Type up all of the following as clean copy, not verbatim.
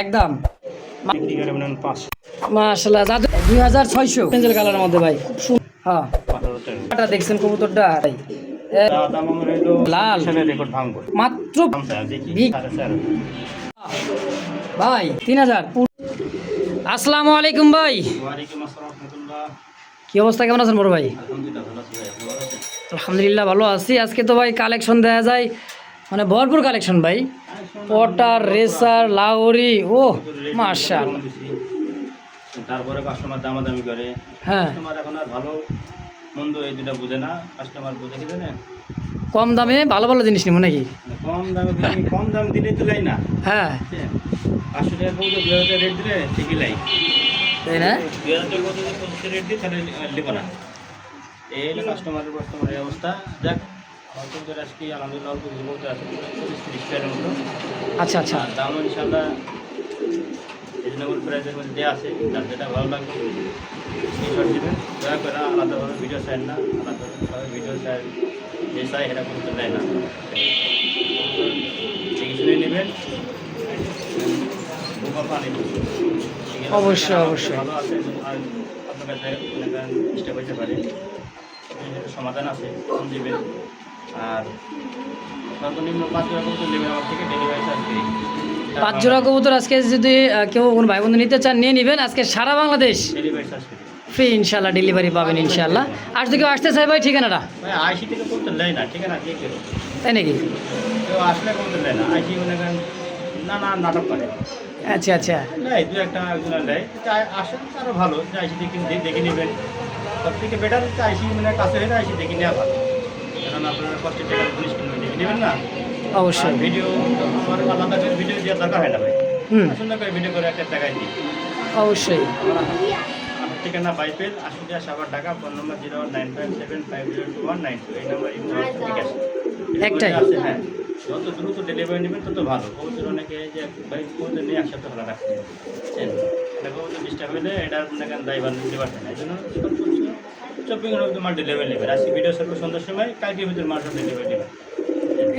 একদম মাশাআল্লাহ দাদু 2600 পেন্সিল কালারের মধ্যে ভাই খুব সুন্দর। হ্যাঁ এটা দেখছেন কবুতরটা লাল মাত্র ভাই 3000। আসসালামু আলাইকুম ভাই। কি অবস্থা, কেমন আছেন বড় ভাই? আলহামদুলিল্লাহ ভালো আছি। আজকে তো ভাই কালেকশন দেখা যায় মানে ভরপুর কালেকশন ভাই, পটার, রেসার, লাহোরি। ও মাশাআল্লাহ। তারপরে কাস্টমার দামাদামি করে। হ্যাঁ কাস্টমার এখন আর ভালো মন্দ এই দুটা বুঝে না। কাস্টমার বুঝে কি জানেন, কম দামে ভালো ভালো জিনিস নিব নাকি? কম দাম দিলে তো লাই না। হ্যাঁ 500 টাকা কবুতর 2000 টাকা রেট দিলে ঠিকই লাই, তাই না? 2000 টাকা কবুতর 25 রেট দিই তাহলে লিব না। এই হলো কাস্টমারের বর্তমানের অবস্থা। যাক হয়তো যে আজকে আলহামদুলিল্লাহ অল্প কিছু বলতে আছে 30 টাকার মতো। আচ্ছা আচ্ছা, দাম ইনশাআল্লাহ রিজনেবল প্রাইসের মধ্যে দেওয়া আছে। যার যেটা ভালো লাগবে স্ক্রিনশট দেবেন। দয়া করে আলাদাভাবে ভিডিও চাই না, আলাদাভাবে ভিডিও চাই যে চাই সেটা করতে দেয় না। ঠিক শুনে নেবেন, অবশ্যই অবশ্যই ভালো আছে। আর আপনার কাছে চেষ্টা করতে পারে, সমাধান আছে, ফোন দেবেন। আর সর্বনিম্ন 5 টাকা কবুতর নেবেন আমার থেকে, ডেলিভারি চার্জ ফ্রি। 5 জোড়া কবুতর আজকে যদি কেউ কোনো ভাই বন্ধু নিতে চান নিয়ে নেবেন। আজকে সারা Bangladesh delivery charge free free ইনশাল্লাহ, ডেলিভারি পাবেন ইনশাল্লাহ। আর যদি কেউ আসতে চাই ভাই ঠিকানাটা? ভাই আইসি থেকে কবুতর নেয় না, ঠিকানা দিয়ে কেউ, তাই নাকি? কেউ আসলে কবুতর নেয় না। আইসি মনে করেন না নাটক করে। আচ্ছা আচ্ছা, নেয় দু একটা একজন নেয়, আসে আরও ভালো যে আইসি দেখে নেবেন। সব থেকে বেটার হচ্ছে আইসি মানে কাছে হলে আইসি দেখে নেওয়া ভালো, কারণ আপনারা কষ্টের টাকার জিনিস কিনবেন, দেখে নেবেন না। অবশ্যই ভিডিও আমার আলাদা করে ভিডিও দেওয়ার দরকার হয় না ভাই, সুন্দর করে ভিডিও করে একটা টাকায় দিই। অবশ্যই। আমার ঠিকানা বাইপেল 80 সাভার ঢাকা, ফোন নম্বর 01957502192। এই নাম্বার ঠিক আছে, একটাই আছে। হ্যাঁ, যত দ্রুত ডেলিভারি নেবেন তত ভালো। কবুতর অনেকে যে ভাই কবুতর নিয়ে একসাথে ভালো রাখতে বুঝছেন, এটা কবুতর ডিস্টার্ব হলে এটা আপনাকে দায়ভার নিতে পারবে না। এই জন্য শপিংয়ের মধ্যে মাল ডেলিভারি নেবেন। আজকে ভিডিও সার্ভিস সন্ধ্যার সময়, কালকের ভিতরে মাল সব ডেলিভারি নেবেন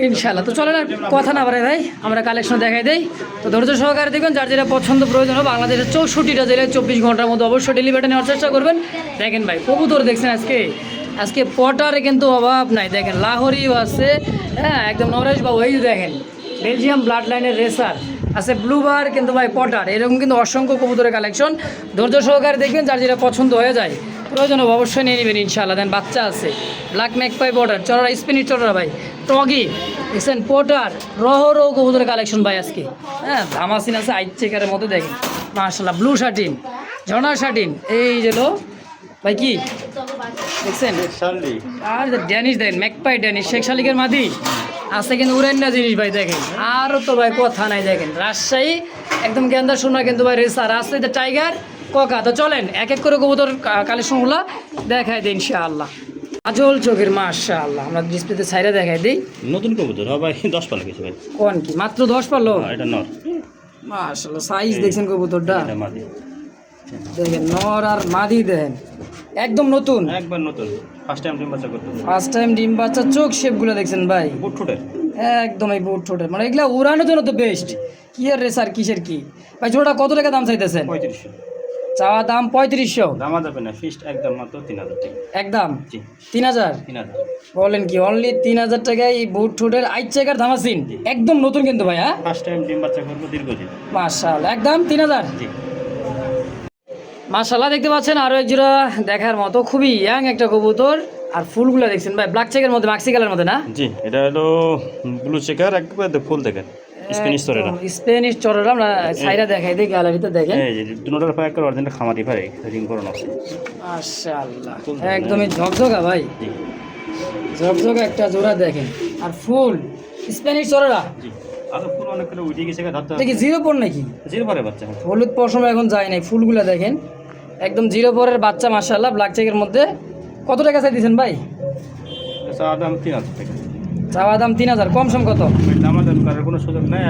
ইনশাল্লাহ। তো চলেন আর কথা না বাড়াই ভাই, আমরা কালেকশন দেখাই দেই। তো ধৈর্য সহকারে দেখবেন, যার যেটা পছন্দ প্রয়োজন হবে। বাংলাদেশের 64টা জেলায় 24 ঘন্টার মধ্যে অবশ্যই ডেলিভারি নেওয়ার চেষ্টা করবেন। দেখেন ভাই কবুতর দেখছেন আজকে পটারে কিন্তু অভাব নাই। দেখেন লাহোরিও আছে, হ্যাঁ একদম নরেশ বাবু। এই যে দেখেন বেলজিয়াম ব্লাড লাইনের রেসার আছে, ব্লুবার কিন্তু ভাই পটার, এরকম কিন্তু অসংখ্য কবুতরের কালেকশন। ধৈর্য সহকারে দেখবেন, যার যেটা পছন্দ হয়ে যায় প্রয়োজন হবে অবশ্যই নিয়ে নেবেন ইনশাআল্লাহ। দেন বাচ্চা আছে ব্ল্যাক ম্যাকপাই পটার, চড়া স্পেনিশ চড়া ভাই, টগি দেখছেন, পটার রহরো কবুতরের কালেকশন ভাই আজকে। হ্যাঁ ধামাসিন আছে আইট চেকারের মতো, দেখেন মাশাআল্লাহ। ব্লু শার্টিন, ঝর্ণা শার্টিন, এই যেন ভাই কি দেখছেন। আর ড্যানিশ দেখেন, ম্যাকপাই ড্যানিশ, শেখ শালিকের মাদি আছে কিন্তু উড়ান্না জিনিস ভাই। দেখেন আরও তো ভাই কথা নাই। দেখেন রাজশাহী একদম গেন্দা সোনা কিন্তু ভাই রেসার আছে, টাইগার ককা। তো চলেন এক এক করে কবুতর কালেকশনগুলো দেখাই দিই ইনশাআল্লাহ। আজল চোখের মাশাআল্লাহ, আমরা ডিসপ্লেতে সাইডে দেখাই দিই। নতুন কবুতর ভাই 10 পাল্লা কিছু ভাই। কোন কি মাত্র 10 পারলো? এটা নর মাশাআল্লাহ, সাইজ দেখছেন কবুতরটা, এটা মাদি। দেখেন নর আর মাদি দেখেন একদম নতুন, একবার নতুন, ফার্স্ট টাইম ডিম বাচ্চা করতে। ফার্স্ট টাইম ডিম বাচ্চা। চোখ শেপগুলো দেখছেন ভাই, বুট ঠোঁটের একদম এই বুট ঠোঁটের, মানে এগুলা উড়ানোর জন্য তো বেস্ট। কি আর রেসার কিসের কি ভাই? জোড়াটা কত টাকা দাম চাইতেছেন? 3500 চাওয়া দাম 3500। দামা যাবে না, ফিক্সড একদম মাত্র 3000 টাকা। একদম জি 3000। 3000 বলেন কি, অনলি 3000 টাকায় এই বুট ঠোঁটের আইট চেকার ধামাসিন, একদম নতুন কিন্তু ভাই। হ্যাঁ ফার্স্ট টাইম ডিম বাচ্চা করবো দীর্ঘদিন। মাশাআল্লাহ, একদম 3000। জি মাশাআল্লাহ, দেখতে পাচ্ছেন আরো এক জোড়া দেখার মতো, খুবই ইয়াং একটা কবুতর। আর ফুলগুলো দেখছেন ভাই ব্ল্যাক চেকের মধ্যে, মাক্সি কালার মধ্যে না? জি এটা হলো ব্লু চেকার, একবার ফুল দেখেন স্প্যানিশ চড়েরা। স্প্যানিশ চড়েরা আমরা সাইরা দেখাই দিই, গ্যালারিতে দেখেন। এই যে দুটোটার পায়ে একটা অরিজিনাল খামারি ভাই, রিং করানো আছে। মাশাআল্লাহ, একদমই ঝকঝকা ভাই, জি ঝকঝকা একটা জোড়া দেখেন। আর ফুল স্প্যানিশ চড়েরা, জি আর ফুল অনেক করে উঠে গেছে, ধরতে দেখি জিরো পর নাকি? জিরো পরে বাচ্চা হলুদ পশম এখন যায় নাই। ফুলগুলা দেখেন একদম জিরো পরের বাচ্চা মাশাআল্লাহ, ব্ল্যাক চেকের মধ্যে। কত টাকা চাই দিয়েছেন ভাই? দাম 3000 টাকা। চাওয়া দাম 3000, কম সম কত? দামাদামি করার কোনো সুযোগ নাই।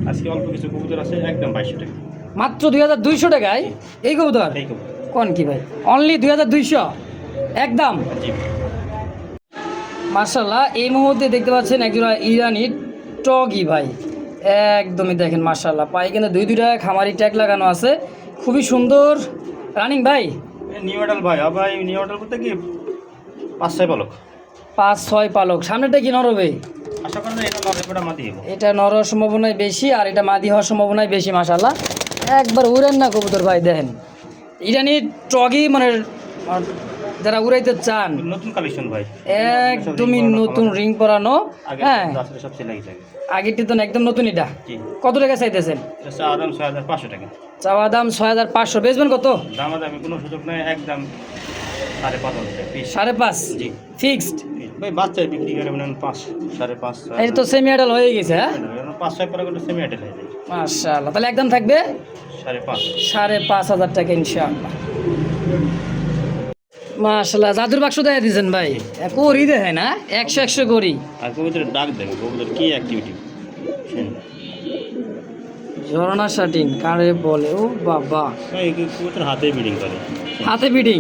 আজকে অল্প কিছু কবুতর আছে, একদম 2200 টাকা। মাত্র 2200 টাকায় এই কবুতর? এই কবুতর কোন কি ভাই, অনলি 2200 একদম। জি মাশাআল্লাহ, এই মুহূর্তে দেখতে পাচ্ছেন একজোড়া ইরানি টগি ভাই, একদমই দেখেন মাশাআল্লাহ, পায়ে কিন্তু দুইটা খামারি ট্যাগ লাগানো আছে, খুবই সুন্দর রানিং ভাই। নিউ মডেল ভাই, আবার নিউ মডেল বলতে কি 5-6 পালক। 5-6 পালক। সামনেটা কি নর হবে? আশা করেন এটা নরটা মাদি হবে। এটা নর হওয়ার সম্ভাবনাই বেশি, আর এটা মাদি হওয়ার সম্ভাবনাই বেশি মাশাআল্লাহ। একবার উড়েন না কবুতর ভাই, দেখেন ইরানি টগি, মানে যারা উড়াইতে চান নতুন কালেকশন ভাই, একদমই নতুন রিং পরানো। হ্যাঁ, আসলে সব সেলাই লাগে। আগেরটি তো একদম নতুন। এটা জি, কত টাকা চাইতেছেন? এটা দাম 6500 টাকা। চাওয়া দাম 6500, বেচবেন কত? দামাদামি কোনো সুযোগ নাই, একদম 5.5 টাকা পিস। 5.5 জি ফিক্সড। ভাই বাচ্চা বিক্রি করে মানে 5, 5.5। এই তো সেমি অ্যাডাল হয়ে গেছে। হ্যাঁ 5-6 পরে করে সেমি অ্যাটেল হয়ে যায়। মাশাআল্লাহ, তাহলে একদম থাকবে 5.5। 5,500 টাকা ইনশাআল্লাহ। মাশাআল্লাহ, জাদুর বাক্স দেখা দিয়েছেন ভাই, করি দেখে না 100 করি। আর কবুতরের ডাক দেবে, কবুতর কি অ্যাক্টিভিটি। ঝরনা শাটিন কারে বলে? ও বাবা, ভাই কবুতর হাতে বিডিং করে। হাতে বিডিং,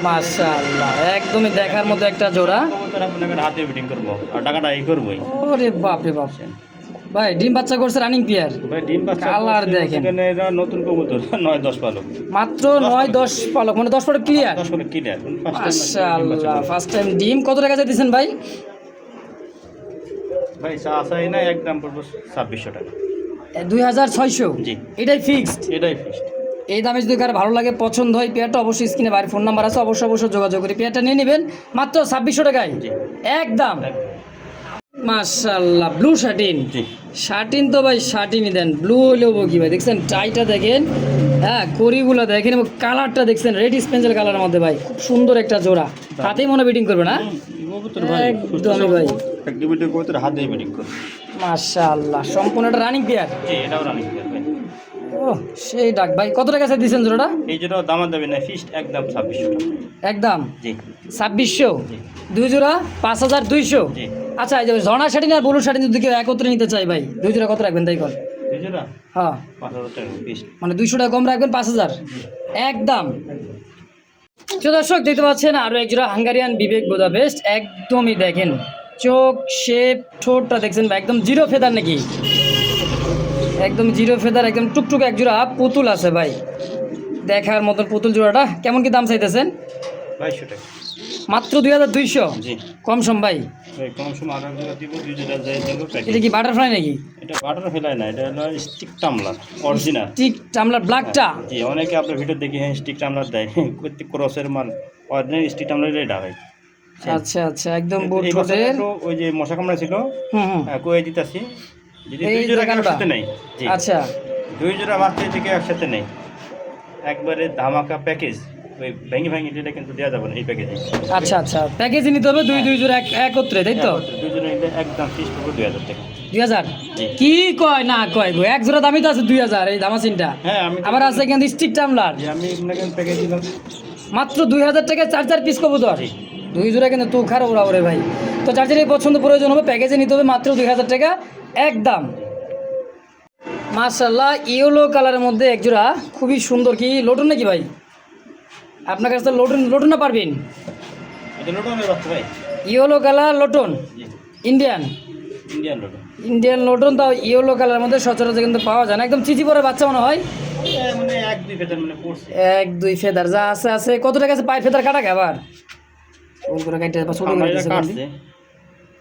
মাশাআল্লাহ একদমই দেখার মতো একটা জোড়া। কবুতর আপনাকে হাতে বিডিং করবো আর টাকাটা এই করবোই। ওরে বাপ রে বাপ ভাই, ডিম বাচ্চা করছে রানিং পেয়ার। ভাই ডিম বাচ্চা কালার দেখেন, এখানে এরা নতুন কবুতর 9-10 পালক, মাত্র 9-10 পালক, মানে 10 পালক ক্লিয়ার। 10 পালক ক্লিয়ার। মাশাআল্লাহ, ফার্স্ট টাইম ডিম। কত টাকা চাইতেছেন ভাই? ভাই আসাই না, একদম পড়বো 2600 টাকা। 2600? জি, এটাই ফিক্সড। এটাই ফিক্সড। এই দামে যদি কার ভালো লাগে, পছন্দ হয় পেয়ারটা, অবশ্যই স্ক্রিনে বাড়ির ফোন নাম্বার আছে, অবশ্যই যোগাযোগ করে পেয়ারটা নিয়ে নেবেন মাত্র 2600 টাকায় জি একদম। মাশাআল্লাহ, ব্লু শাটিন। জি শাটিন তো ভাই শাটিনই দেন, ব্লু হলেও কি ভাই, দেখছেন টাইটা দেখেন, হ্যাঁ করিগুলো দেখেন, এবং কালারটা দেখছেন রেড স্পেঞ্জেল কালারের মধ্যে ভাই, খুব সুন্দর একটা জোড়া। হাতেই মনে বিটিং করবে না? কবুতর ভাই একদমই ভাই, অ্যাক্টিভিটি কবুতর হাতে বিডিং করে। মাশাআল্লাহ, সম্পূর্ণ একটা রানিং পেয়ার। জি, এটাও রানিং ভাই। ও সেই ডাক ভাই, কত টাকা চাই দিয়েছেন জোড়াটা? এই যেটা দামার দেবে না, ফিক্সড একদম 2600 টাকা। একদম জি 2600। জি দুই জোড়া 5200। জি। আচ্ছা, এই যে ঝর্ণা শাটিন আর ব্লু শাটিন যদি কেউ একত্রে নিতে চাই ভাই, দুই জোড়া কত রাখবেন তাই কর? এই যেটা হ্যাঁ, 5000 টাকা ফিক্সড। মানে 200 টাকা কম রাখবেন, 5000 একদম। তো দর্শক দেখতে পাচ্ছেন আরও এক জোড়া হাঙ্গারিয়ান বিবেক বুদাপেস্ট, একদমই দেখেন চোখ শেপ, ঠোঁটটা দেখছেন ভাই, একদম জিরো ফেদার নাকি, একদম জিরো ফেদার, একদম টুকটুক এক জোড়া পুতুল আছে ভাই, দেখার মতন পুতুল জোড়াটা। কেমন কি দাম চাইতেছেন? 2200 টাকা মাত্র 2200? জি কম সম ভাই। ভাই কম সময় আরো জোড়া দিব, 2 জোড়া যাই দিব প্যাকেজ। এটা কি বাটারফ্লাই নাকি? এটা বাটার ফেলায় না, এটা হলো স্টিক টামলার অরিজিনাল। স্টিক টামলার ব্ল্যাকটা? জি, অনেকে আপনার ভিডিও দেখি হ্যাঁ স্টিক টামলার দেয়, প্রত্যেক ক্রসের মাল অরিজিনাল স্টিক টামলার এটা ভাই। আচ্ছা আচ্ছা, একদম বুট এই বছর ঠোঁটের। একটু ওই যে মশা কামড়া ছিল, হুম, কয়ে দিতাছি যদি এই 2 জোড়া দেখানোটা? একসাথে নেই। জি আচ্ছা 2 জোড়া বাচ্চা থেকে একসাথে নেই, একবারে ধামাকা প্যাকেজ, ওই ভেঙে ভেঙে দিলে কিন্তু দেওয়া যাবে না এই প্যাকেজে। আচ্ছা আচ্ছা, প্যাকেজে নিতে হবে দুই জোড়া একত্রে, তাই তো? 2 জোড়া নিলে একদম ফিক্স করবো 2000 টাকা। 2000? জি। কি কয় না কয় গো, এক জোড়া দামই তো আছে 2000 এই দামাসিনটা। হ্যাঁ আমি আবার আছে কিন্তু স্টিক টামলার, যে আমি আপনাকে প্যাকেজ দিলাম মাত্র 2000 টাকায় 4 পিস কবুতর। জি। 2 জোড়া কিন্তু তো খারাপ ওরা ওরে ভাই। তো চার্জারের পছন্দ প্রয়োজন হবে, প্যাকেজে নিতে হবে মাত্র 2000 টাকা একদম। মাশাআল্লাহ, ইয়েলো কালারের মধ্যে এক জোড়া খুবই সুন্দর, কি লোটন নাকি ভাই? আপনার কাছে লোটন না পারবেন? এটা লোটনের বাচ্চা ভাই। ইয়েলো কালার লোটন, জি ইন্ডিয়ান ইন্ডিয়ান লোটন। ইন্ডিয়ান লোটন, তাও ইয়েলো কালারের মধ্যে সচরাচর কিন্তু পাওয়া যায় না, একদম চিচি পরে বাচ্চা মনে হয়। মানে 1-2 ফেদার মানে পড়ছে। 1-2 ফেদার যা আছে আছে। কত টাকা আছে পায়ের ফেদার কাটা আবার? কোন করে কাটতে বা ছোট করে আমরা দিছে কাটছে।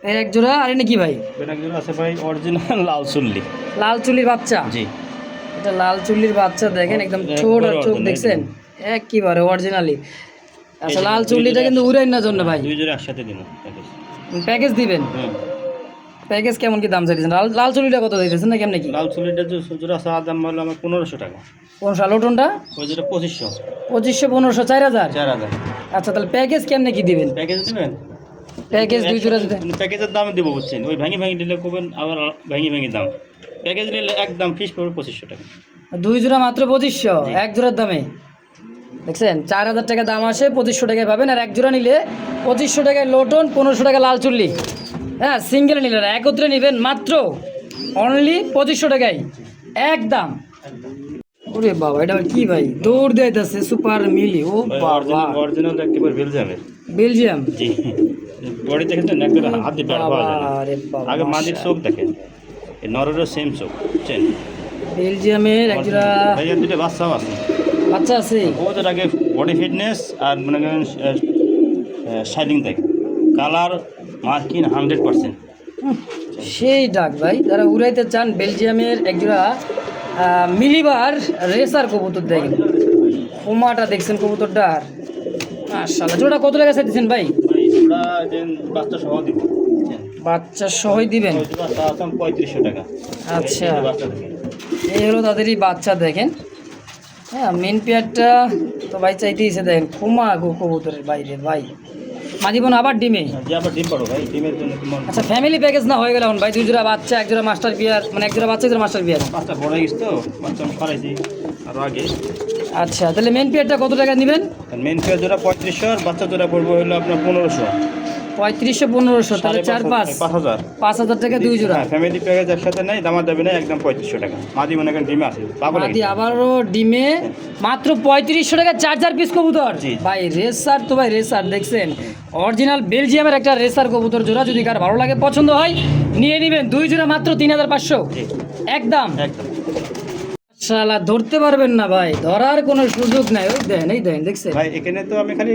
এই এক জোড়া। আর এনে কি ভাই? বেনাগুলো আছে ভাই অরিজিনাল লাল চুল্লি। লাল চুল্লির বাচ্চা? জি এটা লাল চুল্লির বাচ্চা, দেখেন একদম ছোট আর চোখ দেখছেন একেবারে অরিজিনালি। আচ্ছা, লাল চুল্লিটা কিন্তু উড়াই না জন্য ভাই 2 জোড়া একসাথে দিন প্যাকেজ। প্যাকেজ দিবেন? প্যাকেজ কেমন কি দাম চাইছেন? লাল চুল্লিটা কত দিতেছেন না কেমনে কি? লাল চুল্লিটা যে জোড়া আছে দাম হলো আমার 1500 টাকা। কোন লোটনটা? ওই যেটা 2500। 2500, 1500, 4000? 4000। আচ্ছা, তাহলে প্যাকেজ কেমনে কি দিবেন? প্যাকেজ দিবেন? প্যাকেজ 2 জোড়া দিতে প্যাকেজের দাম দিব বুঝছেন, ওই ভেঙে ভেঙে দিলে করবেন আবার ভেঙে ভেঙে দাম। প্যাকেজ নিলে একদম ফিক্স পড়বে 2500 টাকা। 2 জোড়া মাত্র 2500 এক জোড়ার দামে, দেখছেন 4000 টাকা দাম আসে, 2500 টাকায় পাবেন। আর এক জোড়া নিলে 2500 টাকায় লোটন, 1500 টাকা লাল চুল্লি। হ্যাঁ, সিঙ্গেল নিলে না, একত্রে নেবেন মাত্র অনলি 2500 টাকায় একদম। ওরে বাবা, এটা কি ভাই দৌড় দেয়তেছে সুপার মিলি। ও বাবা, অরিজিনাল একেবারে বেলজিয়ামের। বেলজিয়াম? জি বডি দেখেছেন একবারে হাত দিয়ে বের পাওয়া যায় না। আরে বাবা, আগে মাদির চোখ দেখেন। এই নরেরও সেম চোখ, বুঝছেন? বেলজিয়ামের একজোড়া ভাই এর দুটো বাচ্চাও আছে। বাচ্চা আছে। ওদের আগে বডি ফিটনেস আর মনে করেন শাইনিং থাকে, কালার মার্কিন 100%। সেই ডাক ভাই, যারা উড়াইতে চান বেলজিয়ামের একজোড়া মিলিবার রেসার কবুতর দেখেন, ওমাটা দেখছেন কবুতরটার, মাশাআল্লাহ। জোড়া কত টাকা চাইতেছেন ভাই? ভাই ওরা দেন বাচ্চা সহ দিব, বুঝছেন? বাচ্চা সহই দিবেন? ওই বাচ্চা দাম 3500 টাকা। আচ্ছা, এই বাচ্চা দেখেন। এই হলো তাদেরই বাচ্চা দেখেন। হ্যাঁ, মেন পেয়ারটা তো ভাই চাইতেইছে দেখেন, খুমা গো কবুতরের বাইরে ভাই। মাদিবন আবার ডিমে? যে আবার ডিম পারো ভাই, ডিমের জন্য কি মন। আচ্ছা, ফ্যামিলি প্যাকেজ না হয়ে গেল এখন ভাই? দুই জোড়া বাচ্চা, এক জোড়া মাস্টার বিয়ার, মানে এক জোড়া বাচ্চা, এক জোড়া মাস্টার বিয়ার। বাচ্চা বড় হয়ে গেছে তো, বাচ্চা আমি সরাইছি আরও আগে। আচ্ছা, তাহলে মেন পেয়ারটা কত টাকা নেবেন? মেন ফেয়ার জোড়া 3500 আর বাচ্চা জোড়া পড়বো হলো আপনার 1500। 3500 1500, তাহলে 4-5 5000। 5000 টাকা দুই জোড়া। হ্যাঁ, ফ্যামিলি প্যাকেজ একসাথে নেই, দামা দেবে না, একদম 3500 টাকা। মাদি মনে করেন ডিমে আছে, পাগল মাদি আবারও ডিমে, মাত্র 3500 টাকা 4 পিস কবুতর। জি। ভাই রেসার তো ভাই রেসার দেখছেন, অরিজিনাল বেলজিয়ামের একটা রেসার কবুতর জোড়া। যদি কার ভালো লাগে, পছন্দ হয়, নিয়ে নেবেন। দুই জোড়া মাত্র 3500 জি। একদম। একদম। শালা ধরতে পারবেন না ভাই, ধরার কোনো সুযোগ নাই। ওই দেন, এই দেন, দেখছেন ভাই এখানে তো আমি খালি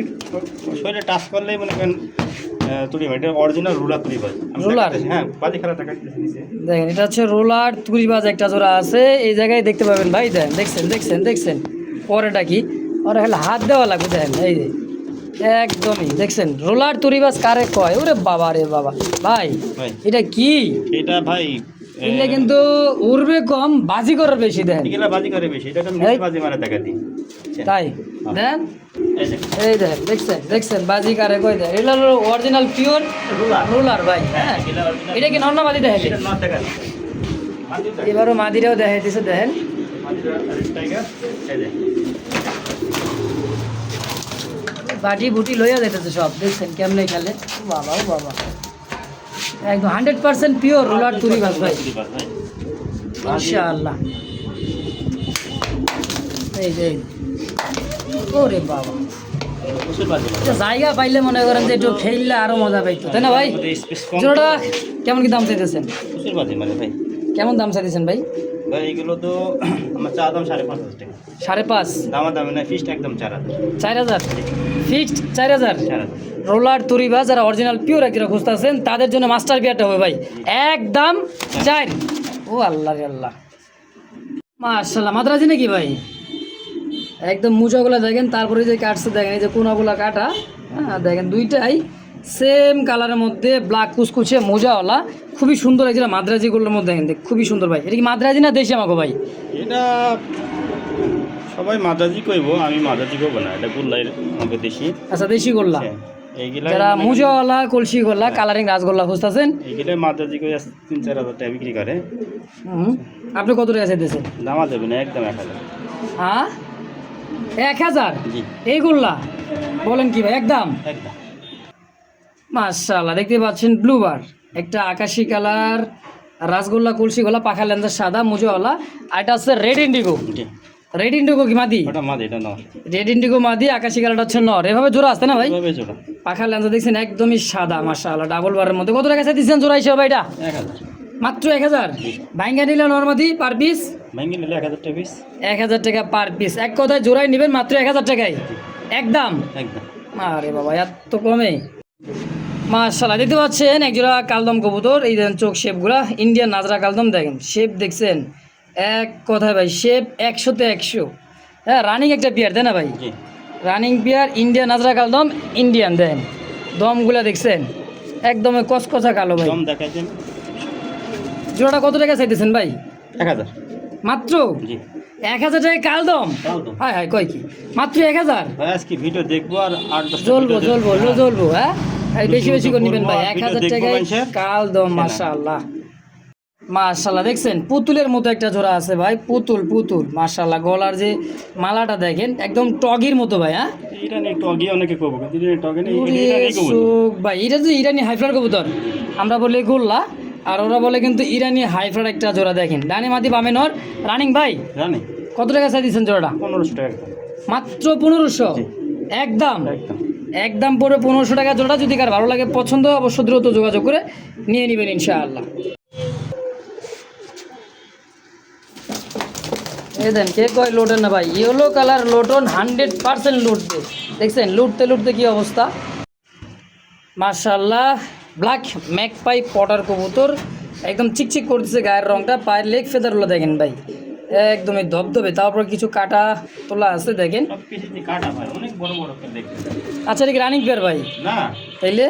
শরীরে টাচ করলেই মনে করেন তুলি ভাই, এটা অরিজিনাল রুলার তুলি ভাই। রুলার? হ্যাঁ, বাজি খেলা টাকা দিতেছি। দেখেন, এটা হচ্ছে রোলার তুরিবাজ একটা জোড়া আছে, এই জায়গায় দেখতে পাবেন ভাই। দেন, দেখছেন দেখছেন দেখছেন পরেটা কি, ওরা হলে হাত দেওয়া লাগবে। দেখেন, এই যে একদমই দেখছেন, রোলার তুরিবাজ কারে কয়? ওরে বাবা রে বাবা ভাই, ভাই এটা কি? এটা ভাই এটা কিন্তু উড়বে কম, বাজি করার বেশি। দেন, এগুলা বাজি করে বেশি, এটা আমি এই। বাজি মারা টাকা দিই। তাই দেন, এই দেখেন। এই দেন, দেখছেন দেখছেন বাজি কারে কয়? দেন, এটা হলো অরিজিনাল পিওর রোলার ভাই। হ্যাঁ, এগুলা original। এটা কি নন্না বাজি দেখেন? এটা 9 টাকা দিই। মাদি দেখেন। এবারও মাদিরাও দেখাইতেছে। দেখেন, মাদিটা রেড টাইগার, এই দেখেন। বাটি বুটি লইয়া যেতেছে সব, দেখছেন কেমনে খেলে। ও বাবা, ও বাবা, একদম 100% পিওর রোলার তুরিবাজ ভাই, তুলিবাজ ভাই। ইনশাআল্লাহ। এই যে, ওরে বাবা, প্রচুর বাজি ভাই। এটা জায়গা পাইলে মনে করেন যে একটু খেললে আরো মজা পাইতো, তাই না ভাই? স্পেস কম। জোড়াটা কেমন কি দাম চাইতেছেন? প্রচুর বাজি মানে ভাই। কেমন দাম চাইতেছেন ভাই? ভাই এগুলো তো আমার চা দাম 5.5 টাকা। 5.5? দামা দামে না, ফিক্সড একদম 4000। 4000 ফিক্সড? 4000 4000। রোলার তুরিবাজ যারা অরিজিনাল পিওর একজোড়া খুঁজতেছেন, তাদের জন্য মাস্টার বিয়ারটা হবে ভাই, একদম 4। ও আল্লাহ রে আল্লাহ, মাশাআল্লাহ। মাদ্রাজি নাকি ভাই? একদম মুজাগুলা দেখেন, তারপরে যে কাটছে দেখেন, এই যে কোনাগুলা কাটা। হ্যাঁ, দেখেন দুইটাই সেম কালারের মধ্যে, ব্ল্যাক কুচকুচে মোজাওয়ালা, খুবই সুন্দর একজোড়া মাদ্রাজিগুলোর মধ্যে দেখেন, খুবই সুন্দর ভাই। এটা কি মাদ্রাজি না দেশি আমাকে ভাই? এটা সবাই মাদ্রাজি কইব, আমি মাদ্রাজি কইব না, এটা গুল্লাই আমাকে দেশি। আচ্ছা, দেশি গোল্লা। এইগুলা যারা মুজাওয়ালা কলসি গোল্লা কালারিং রাজগোল্লা খুঁজতেছেন, এইগুলা মাদ্রাজি কই 3-4 টাকা বিক্রি করে। আপনি কত টাকা চাইতেছেন? দামা দেবে না, একদম 1000। হ্যাঁ, 1000? জি। এই গোল্লা বলেন কি ভাই, একদম? একদম। মাশাআল্লাহ, দেখতে পাচ্ছেন ব্লুবার, একটা আকাশি কালার রাসগোল্লা কলসি গোলা, পাখা লেন্সের সাদা মুজাওয়ালা। আর এটা হচ্ছে রেড ইন্ডিগো। জি। রেড ইন্ডিগো কি মাদি? ওটা মাদি, এটা নর। রেড ইন্ডিগো মাদি, আকাশি কালারটা হচ্ছে নর। এভাবে জোড়া আসতে না ভাই? এভাবে জোড়া। পাখা লেন্স দেখছেন একদমই সাদা, মাশাআল্লাহ, ডাবল বারের মধ্যে। কত টাকা চাইতেছেন জোড়া হিসেবে এটা? 1000। মাত্র 1000? ভাঙ্গা নিলে নরমাদি পার পিস ভাঙ্গি নিলে 1000 টাকা পিস। 1000 টাকা পার পিস। এক কথায় জোড়াই নেবেন মাত্র 1000 টাকায় একদম? একদম। আরে বাবা, এত কমে! মাশাআল্লাহ, দেখতে পাচ্ছেন একজোড়া কালদম কবুতর। এই দেখেন চোখ শেপগুলা, ইন্ডিয়ান নাজরা কালদম। দেখেন শেপ দেখছেন, এক কথায় ভাই শেপ 100-তে 100। হ্যাঁ, রানিং একটা পেয়ার, তাই না ভাই? জি। রানিং পেয়ার, ইন্ডিয়ান নাজরা কালদম, ইন্ডিয়ান। দেন দমগুলা দেখছেন, একদম কসকসা কালো ভাই। দম দেখাইছেন। জোড়াটা কত টাকা চাইতেছেন ভাই? 1000। মাত্র? জি। 1000 টাকা কালদম? কালদম। হায় হায়, কয় কি মাত্র 1000? ভাই আজকে ভিডিও দেখবো আর 8-10 জ্বলবো জ্বলবো জ্বলবো। হ্যাঁ, এই বেশি বেশি করে নেবেন ভাই। ভিডিও 1000 দেখবো টাকায় মানুষের। কালদম, মাশাআল্লাহ মাশাআল্লাহ। দেখছেন পুতুলের মতো একটা জোড়া আছে ভাই, পুতুল পুতুল, মাশাআল্লাহ। গলার যে মালাটা দেখেন, একদম টগির মতো ভাই। হ্যাঁ, ইরানি টগি অনেকে কবো, কিন্তু ইরানি টগি নেই, ওরে ইরানি কবো। চোখ ভাই, এটা যে ইরানি হাইফ্লার কবুতর, আমরা বলি গোল্লা, আর ওরা বলে কিন্তু ইরানি হাইফ্লার একটা জোড়া। দেখেন ডানে মাদি বামে নর, রানিং ভাই। জানি কত টাকা চাই দিচ্ছেন জোড়াটা? 1500 টাকা একদম। মাত্র 1500? জি। একদম? একদম। একদম পড়বে 1500 টাকা জোড়া। যদি কার ভালো লাগে, পছন্দ হয়, অবশ্য দ্রুত যোগাযোগ করে নিয়ে নেবেন ইনশাআল্লাহ। এই দেন কে কয় লোটেন না ভাই, ইয়েলো কালার লোটন 100% লুটবে। দেখছেন লুটতে লুটতে কি অবস্থা। মাশাআল্লাহ ব্ল্যাক ম্যাকপাই পটার কবুতর, একদম চিকচিক করতেছে গায়ের রংটা, পায়ের লেগ ফেদারগুলো দেখেন ভাই একদমই ধবধবে, তারপর কিছু কাটা তোলা আছে দেখেন। সব কিছুতে কাটা ভাই, অনেক বড় বড় করে দেখতে। আচ্ছা এটা কি রানিং পেয়ার ভাই? না তাইলে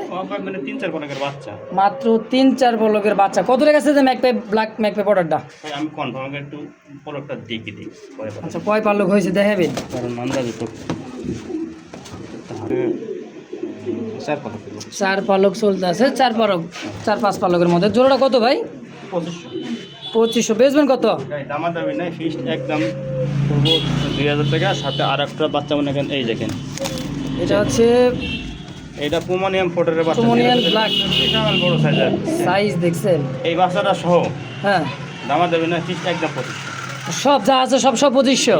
মানে 3-4 পলকের বাচ্চা, মাত্র 3-4 পলকের বাচ্চা। কত টাকা আছে যে ম্যাকপাই ব্ল্যাক ম্যাকপাই পটারটা? ভাই আমি কনফার্ম একটু পলকটা দেখি দিই পরে বলবো। আচ্ছা কয় পালক হয়েছে দেখাবেন? কারণ আন্দাজে তো 4 পলক। 4 পালক চলতে আছে, 4-5 পালকের মধ্যে। জোড়াটা কত ভাই? 2500। বেচবেন কত? দামাদামি নাই, ফিক্সড একদম করবো 2000 টাকা। সাথে আর একটা বাচ্চা মনে করেন, এই দেখেন এটা হচ্ছে এটা পোমানিয়াম ফোটারের বাচ্চা, পোমানিয়াম ব্ল্যাক বিশাল বড় সাইজের সাইজ দেখছেন? এই বাচ্চাটা সহ হ্যাঁ দামাদামি নাই, ফিক্সড একদম 2500। সব যা আছে সব 2500।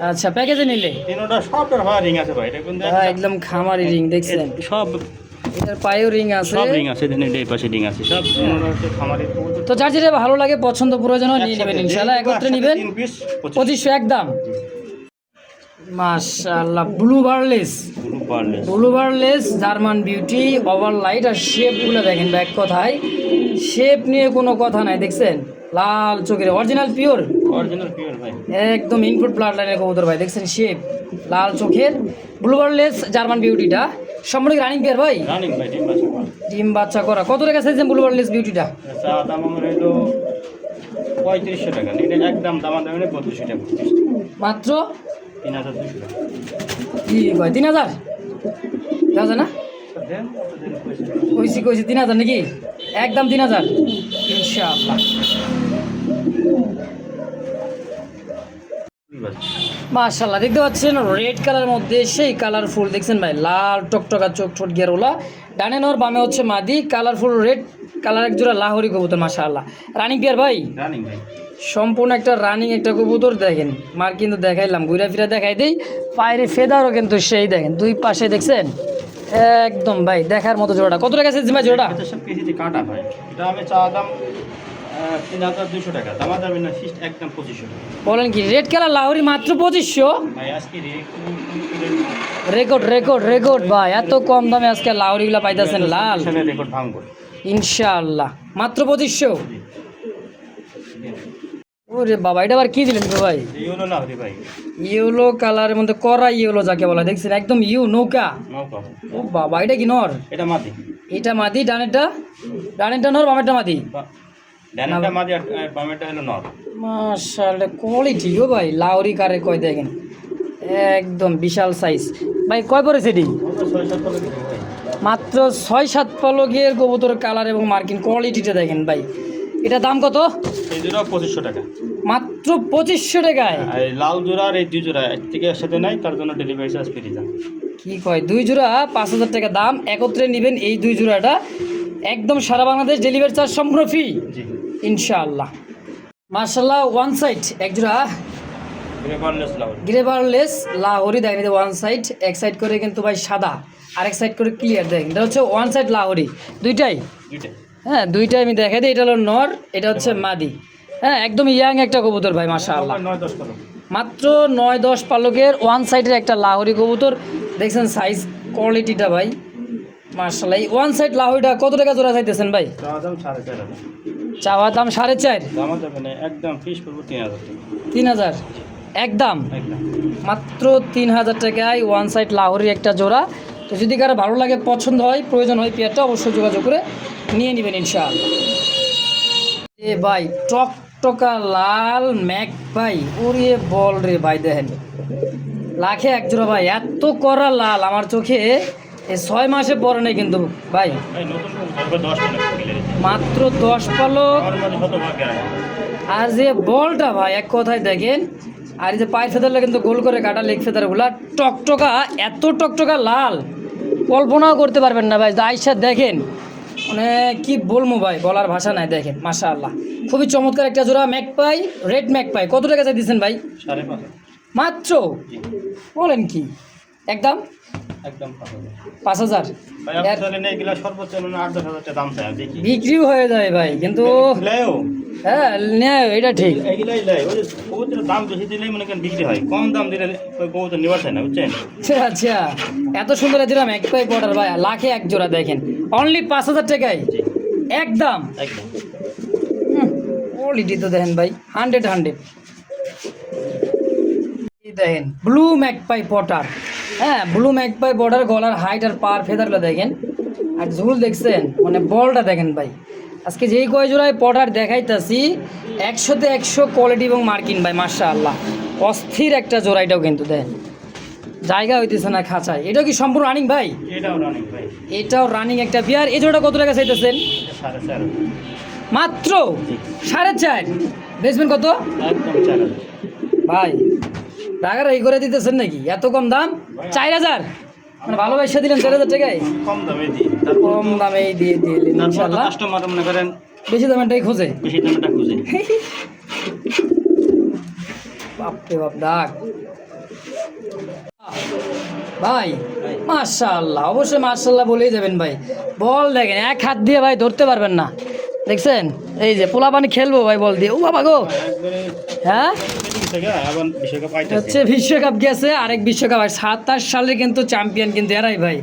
আচ্ছা প্যাকেজে নিলে তিনটা সবটার ভাই রিং আছে ভাই, এটা কিন্তু একদম খামারি রিং দেখছেন? সব এটার পায়েও রিং আছে, সব রিং আছে, এখানে এই পাশে রিং আছে, সব হচ্ছে খামারি। তো যার যেটা ভালো লাগে পছন্দ প্রয়োজন হয় নিয়ে নেবেন ইনশাআল্লাহ। একত্রে নেবেন 3 পিস 2500 একদম। মাশাআল্লাহ blue barless, blue barless German beauty, over light. আর শেপগুলো দেখেন ভাই, এক কথায় শেপ নিয়ে কোনো কথা নাই। দেখছেন লাল চোখের অরিজিনাল পিওর ভাই, একদম ইনপুট ব্লাড লাইনের কবুতর ভাই। দেখছেন শেপ লাল চোখের ব্লু বারলেস জার্মান বিউটিটা সম্পূর্ণ রানিং পেয়ার ভাই? রানিং ভাই, ডিম বাচ্চা করা। কত টাকা চাইছেন ব্লু বারলেস বিউটিটা? দাম আমার হলো 3500 টাকা। এটা একদম দামাদামি নেই, 3200 টাকা। মাত্র 3200 টাকা। কি কয় 3000 দেওয়া যায় না? কইছি 3000 নাকি? একদম 3000 ইনশাআল্লাহ। মাশাআল্লাহ দেখতে পাচ্ছেন রেড কালার মধ্যে সেই কালারফুল। দেখছেন ভাই লাল টকটকা চোখ ঠোঁট গেরোলা, ডানে নর বামে হচ্ছে মাদি, কালারফুল রেড কালার এক জোড়া লাহোরি কবুতর। মাশাআল্লাহ রানিং পেয়ার ভাই? রানিং ভাই, সম্পূর্ণ একটা রানিং একটা কবুতর। দেখেন মার কিন্তু দেখাইলাম, ঘুরা ফিরা দেখাই দিই। পায়ের ফেদারও কিন্তু সেই দেখেন দুই পাশে দেখছেন একদম ভাই দেখার মতো জোড়াটা। কত টাকা আছে ভাই জোড়াটা? এটা সব কেজিতে কাটা ভাই, এটা আমি চা দাম 3200 টাকা। দামাদামি না, ফিক্সড একদম 2500 টাকা। বলেন কি রেড কালার লাহোরি মাত্র 2500? ভাই আজকে রেকর্ড ভাই, এত কম দামে আজকে লাহোরিগুলো পাইতেছেন লাল রেকর্ড ভাঙবো ইনশাআল্লাহ। মাত্র 2500। ওরে বাবা এটা আবার কি দিলেন ভাই? ইয়েলো লাহোরি ভাই, ইয়েলো কালারের মধ্যে করা ইয়েলো যাকে বলা, দেখছেন একদম নৌকা। ও বাবা এটা কি নর? এটা মাদি। এটা মাদি, ডানেরটা নর বামেরটা মাদি। ডানেরটা মাদি আর বামেরটা হলো নর। মাশাআল্লাহ কোয়ালিটি গো ভাই, লাহোরি কারে কয় দেখেন একদম বিশাল সাইজ। ভাই কয় পড়েছে এটি? মাত্র 6-7 পলকের কবুতর কালার এবং মার্কিন কোয়ালিটিটা দেখেন ভাই। এটা দাম কত? এই জোড়া 2500 টাকা। মাত্র 2500 টাকায়? আর এই লাল জোড়া আর এই দুই জোড়া এক থেকে একসাথে নাই, তার জন্য ডেলিভারি চার্জ ফ্রি দাম। কি কয় দুই জোড়া 5000 টাকা দাম, একত্রে নেবেন এই দুই জোড়াটা একদম সারা বাংলাদেশ ডেলিভারি চার্জ সম্পূর্ণ ফ্রি জি ইনশাআল্লাহ। মাশাআল্লাহ ওয়ান সাইড এক জোড়া লাহোরি। গ্রেভারলেস লাহোরি দেখেন, ওয়ান সাইড এক সাইড করে কিন্তু ভাই সাদা, আরেক সাইড করে ক্লিয়ার দেখেন। এটা হচ্ছে ওয়ান সাইড লাহোরি দুইটাই। হ্যাঁ দুইটাই আমি দেখাই দিই। এটা হলো নর, এটা হচ্ছে মাদি। হ্যাঁ একদম ইয়াং একটা কবুতর ভাই মাশাআল্লাহ। 9-10 পালক। মাত্র 9-10 পালকের ওয়ান সাইডের একটা লাহোরি কবুতর। দেখছেন সাইজ কোয়ালিটিটা ভাই মাশাআল্লাহ। এই ওয়ান সাইড লাহোরিটা কত টাকা জোড়া চাইতেছেন ভাই? চা দাম 4.5 টাকা। চাওয়া দাম 4.5। দামা যাবে না, একদম ফিস করবো 3000 টাকা। 3000 একদম? একদম মাত্র 3000 টাকায় ওয়ান সাইড লাহোরি একটা জোড়া। তো যদি কারো ভালো লাগে পছন্দ হয় প্রয়োজন হয় পেয়ারটা অবশ্যই যোগাযোগ করে নিয়ে নেবেন ইনশাআল্লাহ। এ ভাই টকটকা লাল ম্যাক ভাই, ওরে বল রে ভাই দেখেন লাখে এক জোড়া ভাই, এত করা লাল আমার চোখে এ 6 মাসে পরে নেই কিন্তু ভাই। ভাই নতুন করবে 10 টাকা কিলো। মাত্র 10 পালক। আমার মধ্যে কত ভাগ গ্যারান্টি। আর যে বলটা ভাই এক কথায় দেখেন, আর এই যে পায়ের ফেদারটা কিন্তু গোল করে কাটা লেগ ফেদারগুলা টকটকা, এত টকটকা লাল কল্পনাও করতে পারবেন না ভাই। আইসা দেখেন মানে কি বলবো ভাই, বলার ভাষা নাই। দেখেন মাশাআল্লাহ খুবই চমৎকার একটা জোড়া ম্যাকপাই, রেড ম্যাকপাই। কত টাকা চাই দিচ্ছেন ভাই? 5.5 মাত্র? বলেন কি একদম একদম 5,000 ভাই আপনি তাহলে নেই গেলে সর্বোচ্চ 8-10,000 টাকা দাম চাই আর দেখি বিক্রিও হয়ে যায় ভাই, কিন্তু লেও হ্যাঁ নেয় এটা ঠিক। এইগুলাই লাই ওই যে কবুতরের দাম বেশি দিলেই মনে করেন বিক্রি হয়, কম দাম দিলে ওই কবুতর নেওয়া চায় না, বুঝছেন? আচ্ছা এত সুন্দর যেরকম এক পাই বর্ডার ভাই, লাখে এক জোড়া দেখেন, অনলি 5,000 টাকায় একদম। একদম কোয়ালিটি তো দেখেন ভাই 100 দেখেন ব্লু ম্যাকপাই পটার, হ্যাঁ ব্লু ম্যাকপাই বর্ডার, গলার হাইট আর পার ফেদারগুলো দেখেন, আর ঝুল দেখছেন, মানে বলটা দেখেন ভাই। আজকে যেই কয় জোড়ায় পটার দেখাইতাছি 100তে 100 কোয়ালিটি এবং মার্কিন ভাই, মাশাআল্লাহ অস্থির একটা জোড়া। এটাও কিন্তু দেখেন জায়গা হইতেছে না খাঁচায়। এটাও কি সম্পূর্ণ রানিং ভাই? এটাও রানিং ভাই, এটাও রানিং একটা বিয়ার। এই জোড়াটা কত টাকা চাইতেছেন? 4.5 মাত্র 4.5। বেচবেন কত? একদম 4,000 ভাই টাকার এই করে দিতেছেন নাকি? এত কম দাম 4,000, মানে ভালোবাসা দিলেন 4,000 টাকায়, কম দামে দিই। কম দামে দিয়ে দিলেন ইনশাআল্লাহ। কাস্টমার মনে করেন বেশি দামেরটাই খোঁজে, বেশি দামটা খুঁজে। বাপরে বাপ ডাক ভাই, মাশাআল্লাহ অবশ্যই মাশাআল্লাহ বলেই যাবেন ভাই। বল দেখেন এক হাত দিয়ে ভাই ধরতে পারবেন না, দেখছেন? এই যে পোলা পানি খেলবো ভাই বল দিয়ে, ও বাবা গো। একবারে হ্যাঁ থেকে আবার বিশ্বকাপ এটা আইতাছে হচ্ছে বিশ্বকাপ গেছে, আরেক বিশ্বকাপ 27 সালে কিন্তু চ্যাম্পিয়ন কিন্তু এরাই ভাই।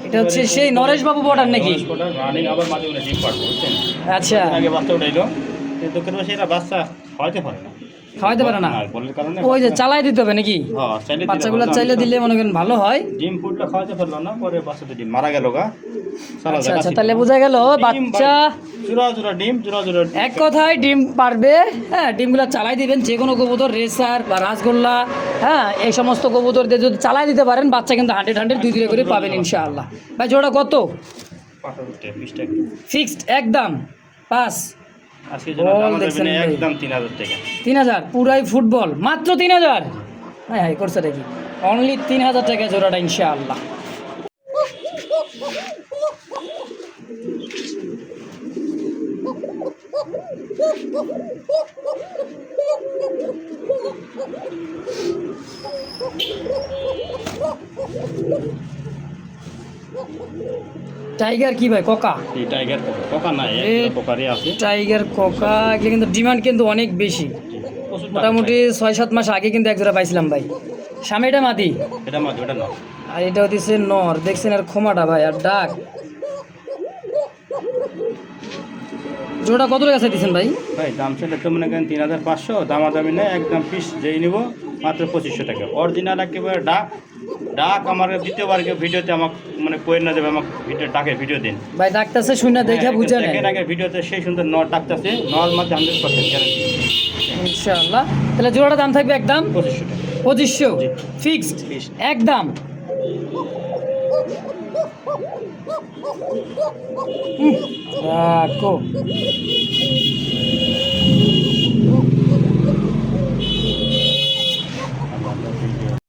এটা হচ্ছে সেই নরেশ বাবু বর্ডার নাকি? রানিং আবার মাঝে মাঝে ডিম পাড়বে, বুঝছেন? আচ্ছা আগে বাচ্চা উঠাইলো, কিন্তু কেন সেটা বাচ্চা হয়তো পারে না, খাওয়াইতে পারে না, আর বলের কারণে ওই যে চালাই দিতে হবে নাকি? হ্যাঁ চাইলে দিতে বাচ্চাগুলো পারলাম। চাইলে দিলে মনে করেন ভালো হয়। ডিম ফুটটা খাওয়াতে পারলো না, পরে বাচ্চাতে ডিম মারা গেল গা। আচ্ছা আচ্ছা, তাহলে বোঝা গেল বাচ্চা জোড়া জোড়া ডিম, জোড়া জোড়া ডিম। এক কথায় ডিম পারবে। হ্যাঁ ডিমগুলো চালাই দিবেন, যে কোনো কবুতর রেসার বা রাসগোল্লা, হ্যাঁ এই সমস্ত কবুতর দিয়ে যদি চালাই দিতে পারেন বাচ্চা কিন্তু 100 2 করে পাবেন ইনশাআল্লাহ। ভাই জোড়া কত? 5,000 20 টাকা ফিক্সড একদম 5। আজকে জন্য বল আমাদের দেখছেন ভাই। একদম 3,000 টাকা। 3,000 পুরাই ফুটবল মাত্র 3,000। হ্যাঁ হ্যাঁ করছে দেখি, অনলি 3,000 টাকা জোড়াটা ইনশাআল্লাহ। টাইগার কি ভাই কোকা? এই টাইগার কোকা নাই, এ একটা কোকারই আছে। টাইগার কোকা এগুলো কিন্তু ডিমান্ড কিন্তু অনেক বেশি, প্রচুর টাকা মোটামুটি 6-7 মাস আগে কিন্তু এক জোড়া পাইছিলাম ভাই। সামনেটা মাদি, পায়। এটা মাঝে ওটা না, আর এটা হচ্ছে নর, দেখছেন আর ক্ষমাটা ভাই আর ডাক। জোড়া কত টাকা চাইতেছেন ভাই? ভাই দাম ছিল তো মনে করেন 3,500, দামাদামি নেই, একদম পিস যেই নিব মাত্র 2,500 টাকা। অরিজিনাল একেবারে ডাক। ডাক আমার দ্বিতীয়বার ভিডিওতে আমাকে মানে কই না দেবে, আমাকে ভিডিও ডাকের ভিডিও দিন ভাই ডাকতেছে শুনে দেখে বুঝে নেন দেখেন আগে ভিডিওতে সেই সুন্দর নর ডাকতেছে, নর মধ্যে 100% গ্যারান্টি ইনশাআল্লাহ। তাহলে জোড়াটা দাম থাকবে একদম 2,500 টাকা। 2,500 ফিক্সড Fixed। একদম। রাখো